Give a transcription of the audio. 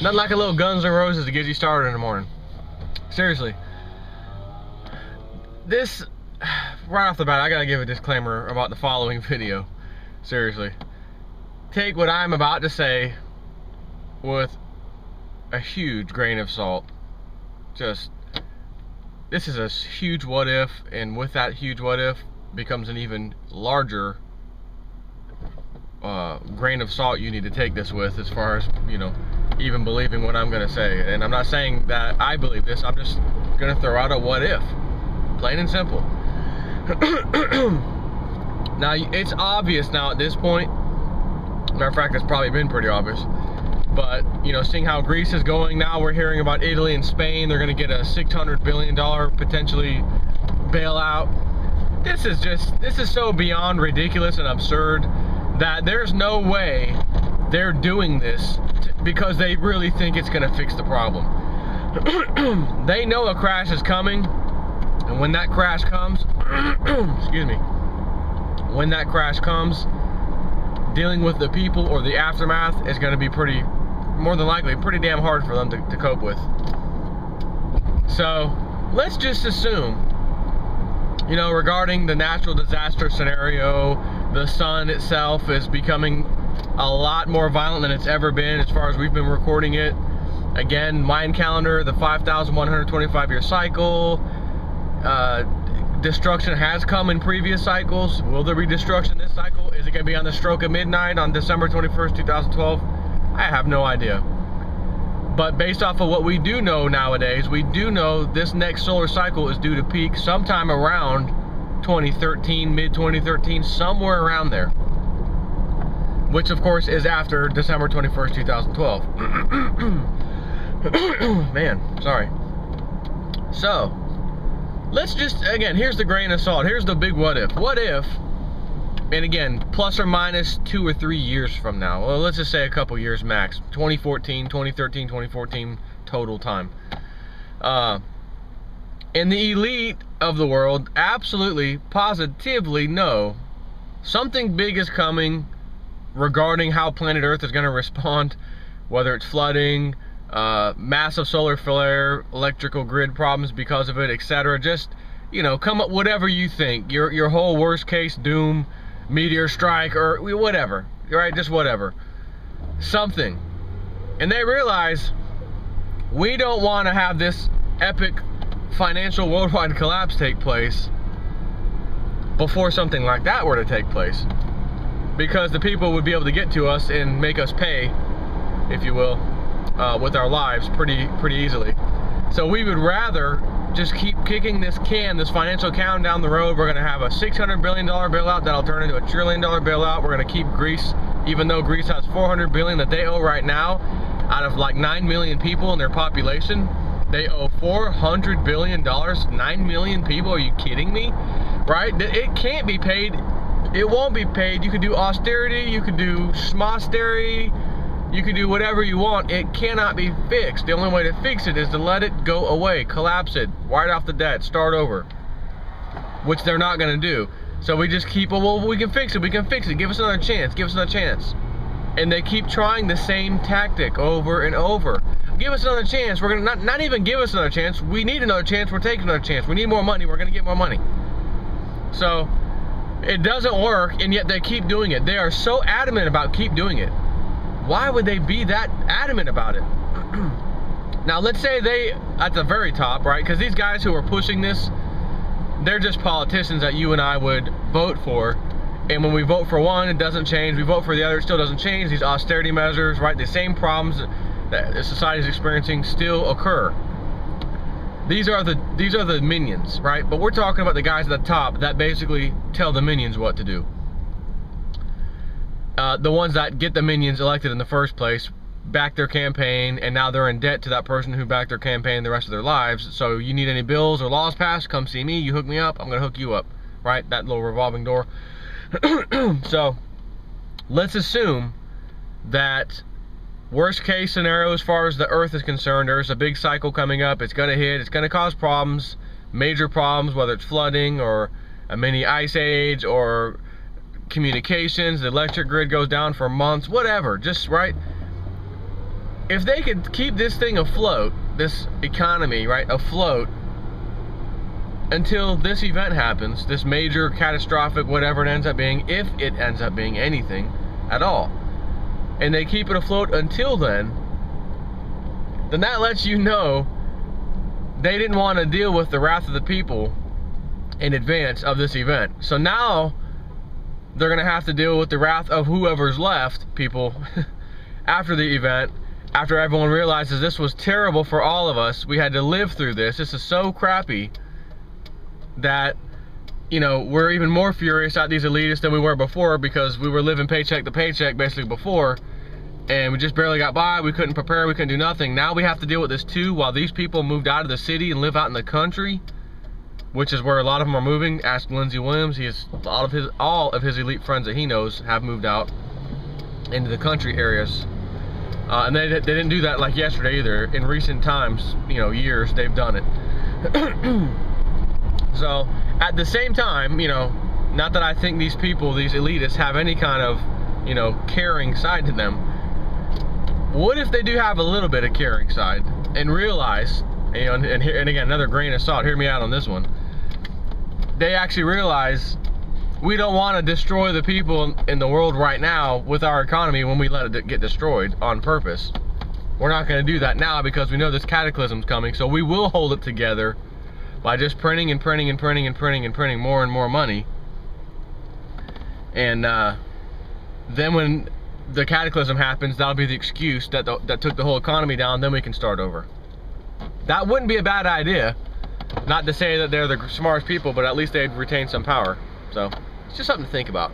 Nothing like a little Guns N' Roses to get you started in the morning. Seriously. This, right off the bat, I gotta give a disclaimer about the following video. Seriously. Take what I'm about to say with a huge grain of salt. Just, this is a huge what if, and with that huge what if becomes an even larger grain of salt you need to take this with, as far as, you know, even believing what I'm gonna say. And I'm not saying that I believe this, I'm just gonna throw out a what if, plain and simple. Now, it's obvious now at this point, matter of fact, it's probably been pretty obvious, but, you know, seeing how Greece is going now, we're hearing about Italy and Spain, they're gonna get a $600 billion potentially bailout. This is so beyond ridiculous and absurd that there's no way they're doing this because they really think it's gonna fix the problem. They know a crash is coming, and when that crash comes, excuse me, when that crash comes, dealing with the people or the aftermath is gonna be more than likely, pretty damn hard for them to cope with. So, let's just assume, you know, regarding the natural disaster scenario, the sun itself is becoming a lot more violent than it's ever been as far as we've been recording it. Again, Mayan calendar, the 5,125 year cycle. Destruction has come in previous cycles. Will there be destruction this cycle? Is it going to be on the stroke of midnight on December 21st, 2012? I have no idea. But based off of what we do know nowadays, we do know this next solar cycle is due to peak sometime around 2013, mid-2013, somewhere around there. Which, of course, is after December 21st, 2012. Man, sorry. So, let's just, again, here's the grain of salt. Here's the big what if. What if, and again, plus or minus 2 or 3 years from now. Well, let's just say a couple years max. 2014, 2013, 2014 total time. And the elite of the world absolutely, positively know something big is coming regarding how planet Earth is going to respond, whether it's flooding, massive solar flare, electrical grid problems because of it, etc. Just, you know, come up whatever you think, your whole worst case doom, meteor strike, or whatever, right? Just whatever, something. And they realize we don't want to have this epic financial worldwide collapse take place before something like that were to take place, because the people would be able to get to us and make us pay, if you will, with our lives pretty easily. So we would rather just keep kicking this financial can down the road. We're going to have a $600 billion bailout that'll turn into a $1 trillion bailout. We're going to keep Greece, even though Greece has $400 billion that they owe right now, out of like 9 million people in their population. They owe $400 billion, 9 million people, are you kidding me? Right? It can't be paid, it won't be paid. You could do austerity, you could do schmosterity, you can do whatever you want. It cannot be fixed. The only way to fix it is to let it go away, collapse it, write off the debt, start over, which they're not going to do. So we just keep, well, we can fix it, we can fix it, give us another chance, give us another chance. And they keep trying the same tactic over and over. Give us another chance. We're going to not even give us another chance. We need another chance. We're taking another chance. We need more money. We're going to get more money. So it doesn't work, and yet they keep doing it. They are so adamant about keep doing it. Why would they be that adamant about it? Now, let's say they, at the very top, right? Because these guys who are pushing this, they're just politicians that you and I would vote for. And when we vote for one, it doesn't change. We vote for the other, it still doesn't change. These austerity measures, right? The same problems that society is experiencing still occur. These are the minions, right? But we're talking about the guys at the top that basically tell the minions what to do. The ones that get the minions elected in the first place, back their campaign, and now they're in debt to that person who backed their campaign the rest of their lives. So you need any bills or laws passed, come see me. You hook me up, I'm gonna hook you up, right? That little revolving door. So let's assume that worst case scenario, as far as the Earth is concerned, there's a big cycle coming up. It's going to hit. It's going to cause problems, major problems, whether it's flooding or a mini ice age or communications. The electric grid goes down for months, whatever. Just right. if they could keep this thing afloat, this economy, right, afloat, until this event happens, this major catastrophic whatever it ends up being, if it ends up being anything at all, and they keep it afloat until then that lets you know they didn't want to deal with the wrath of the people in advance of this event. So now they're gonna have to deal with the wrath of whoever's left, people, after the event, after everyone realizes this was terrible for all of us. We had to live through this. This is so crappy that, you know, we're even more furious at these elitists than we were before, because we were living paycheck to paycheck basically before, and we just barely got by. We couldn't prepare, we couldn't do nothing. Now we have to deal with this too, while these people moved out of the city and live out in the country, which is where a lot of them are moving. Ask Lindsey Williams. All of his elite friends that he knows have moved out into the country areas. And they didn't do that like yesterday either. In recent times, you know, years, they've done it. So at the same time, you know, not that I think these people, these elitists, have any kind of, you know, caring side to them. What if they do have a little bit of caring side and realize, you know, and again, another grain of salt, hear me out on this one. They actually realize we don't want to destroy the people in the world right now with our economy when we let it get destroyed on purpose. We're not going to do that now because we know this cataclysm's coming, so we will hold it together by just printing and printing and printing and printing and printing more and more money. And then when the cataclysm happens, that'll be the excuse that took the whole economy down. Then we can start over. That wouldn't be a bad idea. Not to say that they're the smartest people, but at least they'd retain some power. So it's just something to think about.